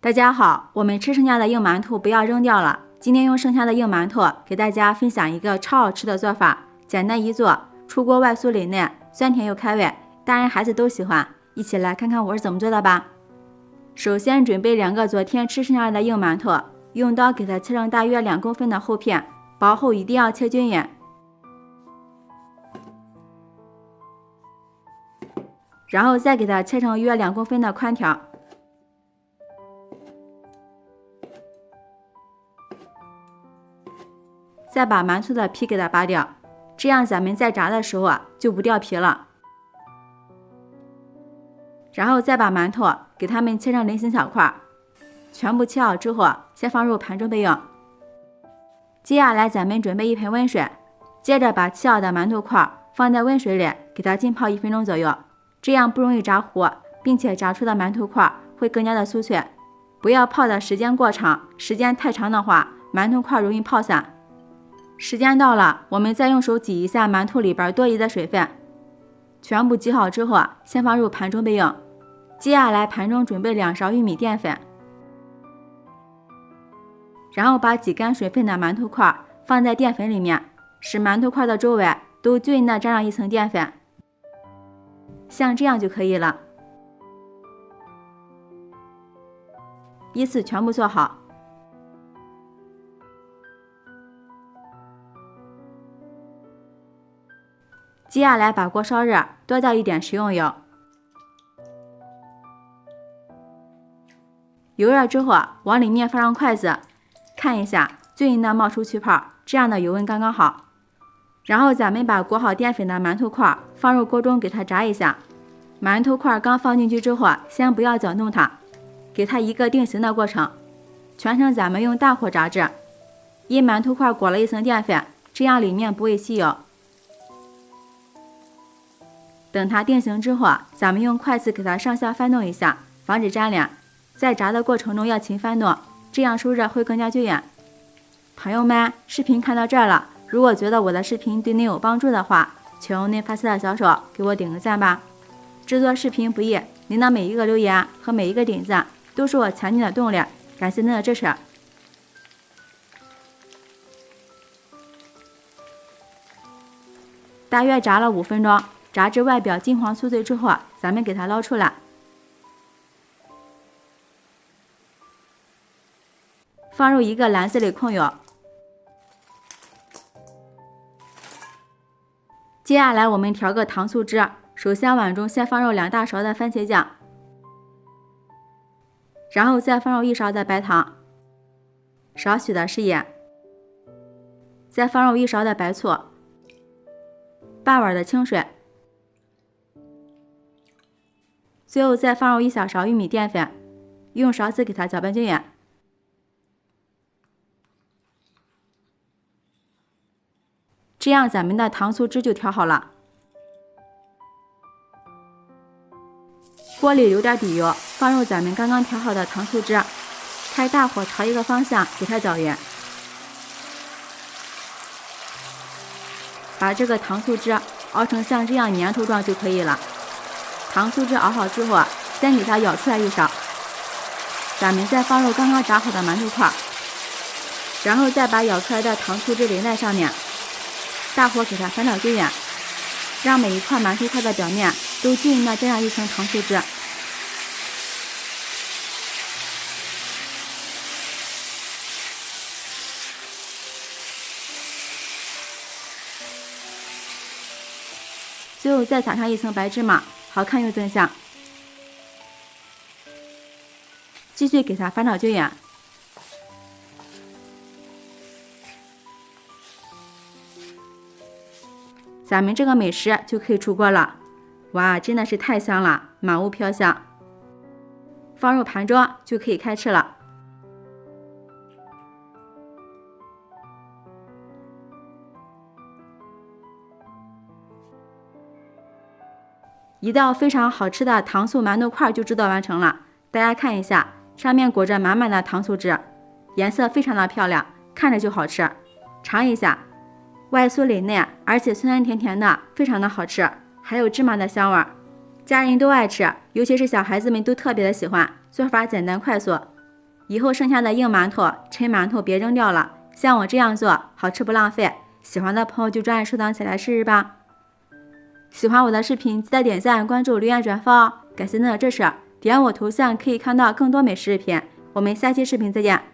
大家好，我们吃剩下的硬馒头不要扔掉了。今天用剩下的硬馒头给大家分享一个超好吃的做法，简单一做，出锅外酥里嫩，酸甜又开胃，大人孩子都喜欢。一起来看看我是怎么做的吧。首先准备2个昨天吃剩下的硬馒头，用刀给它切成大约2公分的厚片，薄厚一定要切均匀。然后再给它切成约2公分的宽条。再把馒头的皮给它扒掉，这样咱们在炸的时候就不掉皮了。然后再把馒头给它们切成菱形小块，全部切好之后先放入盘中备用。接下来咱们准备1盆温水，接着把切好的馒头块放在温水里给它浸泡1分钟左右，这样不容易炸糊，并且炸出的馒头块会更加的酥脆。不要泡的时间过长，时间太长的话馒头块容易泡散。时间到了，我们再用手挤一下馒头里边多余的水分，全部挤好之后先放入盘中备用。接下来盘中准备2勺玉米淀粉，然后把挤干水分的馒头块放在淀粉里面，使馒头块的周围都均匀的沾上一层淀粉，像这样就可以了。依次全部做好。接下来把锅烧热，多倒一点食用油。油热之后，往里面放上筷子，看一下，均匀的冒出气泡，这样的油温刚刚好。然后咱们把裹好淀粉的馒头块放入锅中给它炸一下。馒头块刚放进去之后，先不要搅动它，给它一个定型的过程。全程咱们用大火炸制，因馒头块裹了一层淀粉，这样里面不会吸油。等它定型之后，咱们用筷子给它上下翻动一下，防止粘连。在炸的过程中要勤翻动，这样受热会更加均匀。朋友们，视频看到这儿了，如果觉得我的视频对您有帮助的话，请用您发财的小手给我点个赞吧。制作视频不易，您的每一个留言和每一个点赞都是我前进的动力，感谢您的支持。大约炸了5分钟，炸至外表金黄酥脆之后，咱们给它捞出来，放入一个篮子里控油。接下来我们调个糖醋汁，首先碗中先放入2大勺的番茄酱，然后再放入1勺的白糖，少许的是盐，再放入1勺的白醋，半碗的清水，最后再放入1小勺玉米淀粉，用勺子给它搅拌均匀。这样咱们的糖醋汁就调好了。锅里留点底油，放入咱们刚刚调好的糖醋汁，开大火朝一个方向给它搅匀。把这个糖醋汁熬成像这样粘头状就可以了。糖醋汁熬好之后，先给它舀出来1勺，咱们再放入刚刚炸好的馒头块，然后再把舀出来的糖醋汁淋在上面，大火给它翻炒均匀，让每一块馒头块的表面都均匀的沾上一层糖醋汁。最后再撒上一层白芝麻，好看又增香。继续给它翻炒均匀。咱们这个美食就可以出锅了。哇，真的是太香了，满屋飘香。放入盘中就可以开吃了。一道非常好吃的糖醋馒头块就制作完成了，大家看一下，上面裹着满满的糖醋汁，颜色非常的漂亮，看着就好吃。尝一下，外酥里嫩，而且酸酸甜甜的，非常的好吃，还有芝麻的香味，家人都爱吃，尤其是小孩子们都特别的喜欢。做法简单快速，以后剩下的硬馒头、陈馒头别扔掉了，像我这样做，好吃不浪费。喜欢的朋友就抓紧收藏起来试试吧。喜欢我的视频，记得点赞、关注、留言、转发哦！感谢您的支持，点我头像可以看到更多美食视频。我们下期视频再见。